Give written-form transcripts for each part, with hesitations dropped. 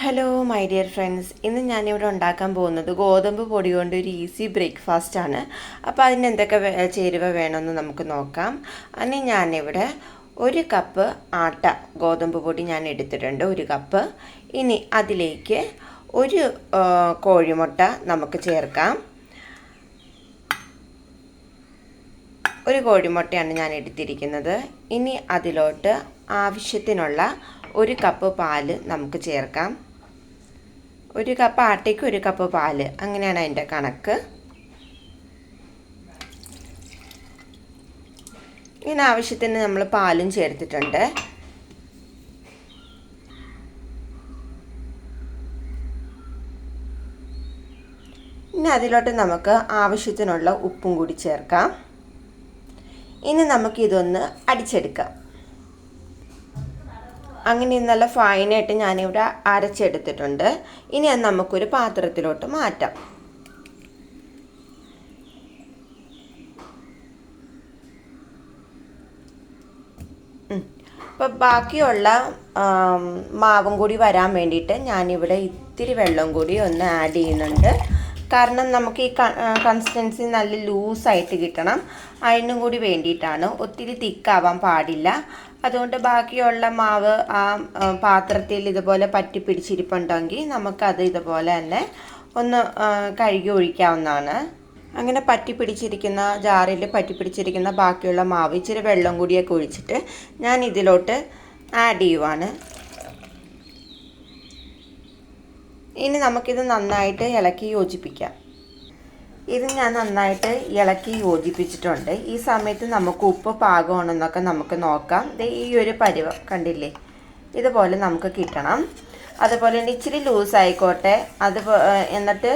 Hello my dear friends, ഇന്ന് ഞാനിവിടെ ഉണ്ടാക്കാൻ പോകുന്നത് ഗോതമ്പ് പൊടി കൊണ്ട് ഒരു ഈസി ബ്രേക്ക്ഫാസ്റ്റ് ആണ്. അപ്പോൾ അതിന് എന്തൊക്കെ ചേരുവ വേണമെന്ന് നമുക്ക് നോക്കാം. അതിന് ഞാനിവിടെ 1 കപ്പ് ഗോതമ്പ് പൊടി ഞാൻ എടുത്തിട്ടുണ്ട്, 1 കപ്പ്. ഇനി അതിലേക്ക് 1 കോഴിമുട്ട നമുക്ക് ചേർക്കാം. 1 കോഴിമുട്ടയാണ് ഞാൻ എടുത്തിരിക്കുന്നത്. ഇനി അതിലോട്ട് ആവശ്യത്തിനുള്ള 1 കപ്പ് പാല് നമുക്ക് ചേർക്കാം. 1 കപ്പ് ആട്ടയ്ക്ക് 1 കപ്പ് പാല്, അങ്ങനെയാണ് അതിൻ്റെ കണക്ക്. ഇങ്ങനെ ആവശ്യത്തിന് നമ്മൾ പാലും ചേർത്തിട്ടുണ്ട്. ഇനി അതിലോട്ട് നമുക്ക് ആവശ്യത്തിനുള്ള ഉപ്പും കൂടി ചേർക്കാം. ഇനി നമുക്കിതൊന്ന് അടിച്ചെടുക്കാം. അങ്ങനെ നല്ല ഫൈനായിട്ട് ഞാനിവിടെ അരച്ചെടുത്തിട്ടുണ്ട്. ഇനി അത് നമുക്കൊരു പാത്രത്തിലോട്ട് മാറ്റാം. അപ്പോൾ ബാക്കിയുള്ള മാവും കൂടി വരാൻ വേണ്ടിയിട്ട് ഞാനിവിടെ ഇത്തിരി വെള്ളം കൂടി ഒന്ന് ആഡ് ചെയ്യുന്നുണ്ട്. കാരണം നമുക്ക് ഈ കൺസിസ്റ്റൻസി നല്ല ലൂസായിട്ട് കിട്ടണം, അതിനും കൂടി വേണ്ടിയിട്ടാണ്. ഒത്തിരി തിക്കാവാൻ പാടില്ല. അതുകൊണ്ട് ബാക്കിയുള്ള മാവ് ആ പാത്രത്തിൽ ഇതുപോലെ പറ്റി പിടിച്ചിരിപ്പുണ്ടെങ്കിൽ നമുക്കത് ഇതുപോലെ തന്നെ ഒന്ന് കഴുകി ഒഴിക്കാവുന്നതാണ്. അങ്ങനെ പറ്റി പിടിച്ചിരിക്കുന്ന ജാറിൽ പറ്റി പിടിച്ചിരിക്കുന്ന ബാക്കിയുള്ള മാവ് ഇച്ചിരി വെള്ളം കൂടിയൊക്കെ ഒഴിച്ചിട്ട് ഞാൻ ഇതിലോട്ട് ആഡ് ചെയ്യുവാണ്. ഇനി നമുക്കിത് നന്നായിട്ട് ഇളക്കി യോജിപ്പിക്കാം. ഇത് ഞാൻ നന്നായിട്ട് ഇളക്കി യോജിപ്പിച്ചിട്ടുണ്ട്. ഈ സമയത്ത് നമുക്ക് ഉപ്പ് പാകമാണെന്നൊക്കെ നമുക്ക് നോക്കാം. ഈ ഒരു പരുവം കണ്ടില്ലേ, ഇതുപോലെ നമുക്ക് കിട്ടണം. അതുപോലെ തന്നെ ഇച്ചിരി ലൂസായിക്കോട്ടെ. എന്നിട്ട്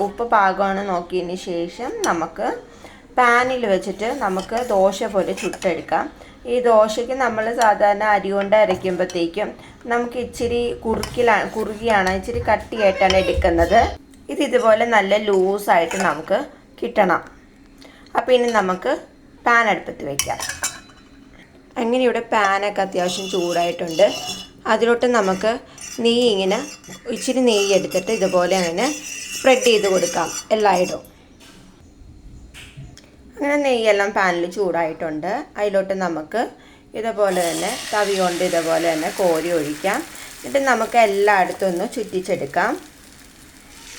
ഉപ്പ് പാകമാണ് നോക്കിയതിന് ശേഷം നമുക്ക് പാനിൽ വെച്ചിട്ട് നമുക്ക് ദോശ പോലെ ചുട്ടെടുക്കാം. ഈ ദോശയ്ക്ക് നമ്മൾ സാധാരണ അരി കൊണ്ട് അരയ്ക്കുമ്പോഴത്തേക്കും നമുക്ക് ഇച്ചിരി കുറുകിയാണ്, ഇച്ചിരി കട്ടിയായിട്ടാണ് എടുക്കുന്നത്. ഇതുപോലെ നല്ല ലൂസായിട്ട് നമുക്ക് കിട്ടണം. അപ്പോൾ ഇനി നമുക്ക് പാൻ അടുപ്പത്ത് വയ്ക്കാം. അങ്ങനെ ഇവിടെ പാനൊക്കെ അത്യാവശ്യം ചൂടായിട്ടുണ്ട്. അതിലോട്ട് നമുക്ക് ഇച്ചിരി നെയ്യ് എടുത്തിട്ട് ഇതുപോലെ അങ്ങനെ സ്പ്രെഡ് ചെയ്ത് കൊടുക്കാം എല്ലായിടവും. അങ്ങനെ നെയ്യെല്ലാം പാനിൽ ചൂടായിട്ടുണ്ട്. അതിലോട്ട് നമുക്ക് ഇതുപോലെ തന്നെ തവി കൊണ്ട് ഇതുപോലെ തന്നെ കോരി ഒഴിക്കാം. എന്നിട്ട് നമുക്ക് എല്ലായിടത്തും ഒന്ന് ചുറ്റിച്ചെടുക്കാം.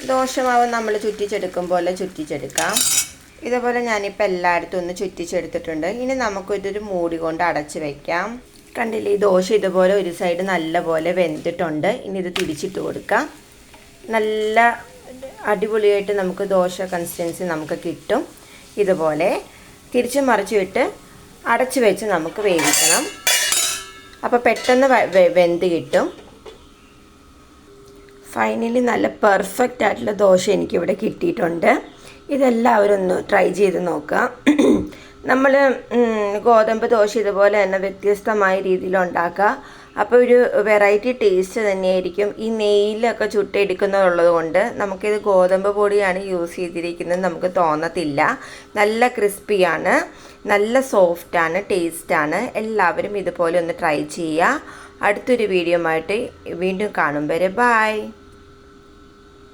ദോശമാവ് നമ്മൾ ചുറ്റിച്ചെടുക്കും പോലെ ചുറ്റിച്ചെടുക്കാം. ഇതുപോലെ ഞാനിപ്പോൾ എല്ലായിടത്തും ഒന്ന് ചുറ്റിച്ചെടുത്തിട്ടുണ്ട്. ഇനി നമുക്കിതൊരു മൂടി കൊണ്ട് അടച്ച് വയ്ക്കാം. കണ്ടില്ലേ, ഈ ദോശ ഇതുപോലെ ഒരു സൈഡ് നല്ലപോലെ വെന്തിട്ടുണ്ട്. ഇനി ഇത് തിരിച്ചിട്ട് കൊടുക്കാം. നല്ല അടിപൊളിയായിട്ട് നമുക്ക് ദോശ കൺസിസ്റ്റൻസി നമുക്ക് കിട്ടും. ഇതുപോലെ തിരിച്ച് മറിച്ച് വിട്ട് അടച്ച് വെച്ച് നമുക്ക് വേവിക്കണം. അപ്പോൾ പെട്ടെന്ന് വെന്ത് കിട്ടും. ഫൈനലി നല്ല പെർഫെക്റ്റ് ആയിട്ടുള്ള ദോശ എനിക്കിവിടെ കിട്ടിയിട്ടുണ്ട്. ഇതെല്ലാവരും ഒന്ന് ട്രൈ ചെയ്ത് നോക്കാം. നമ്മൾ ഗോതമ്പ് ദോശ ഇതുപോലെ തന്നെ വ്യത്യസ്തമായ രീതിയിൽ ഉണ്ടാക്കുക. അപ്പോൾ ഒരു വെറൈറ്റി ടേസ്റ്റ് തന്നെയായിരിക്കും. ഈ നെയ്യിലൊക്കെ ചുട്ടെടുക്കുന്നുള്ളത് കൊണ്ട് നമുക്കിത് ഗോതമ്പ് പൊടിയാണ് യൂസ് ചെയ്തിരിക്കുന്നത് നമുക്ക് തോന്നത്തില്ല. നല്ല ക്രിസ്പിയാണ്, നല്ല സോഫ്റ്റാണ്, ടേസ്റ്റാണ്. എല്ലാവരും ഇതുപോലെ ഒന്ന് ട്രൈ ചെയ്യുക. അടുത്തൊരു വീഡിയോ ആയിട്ട് വീണ്ടും കാണും വരെ ബൈ.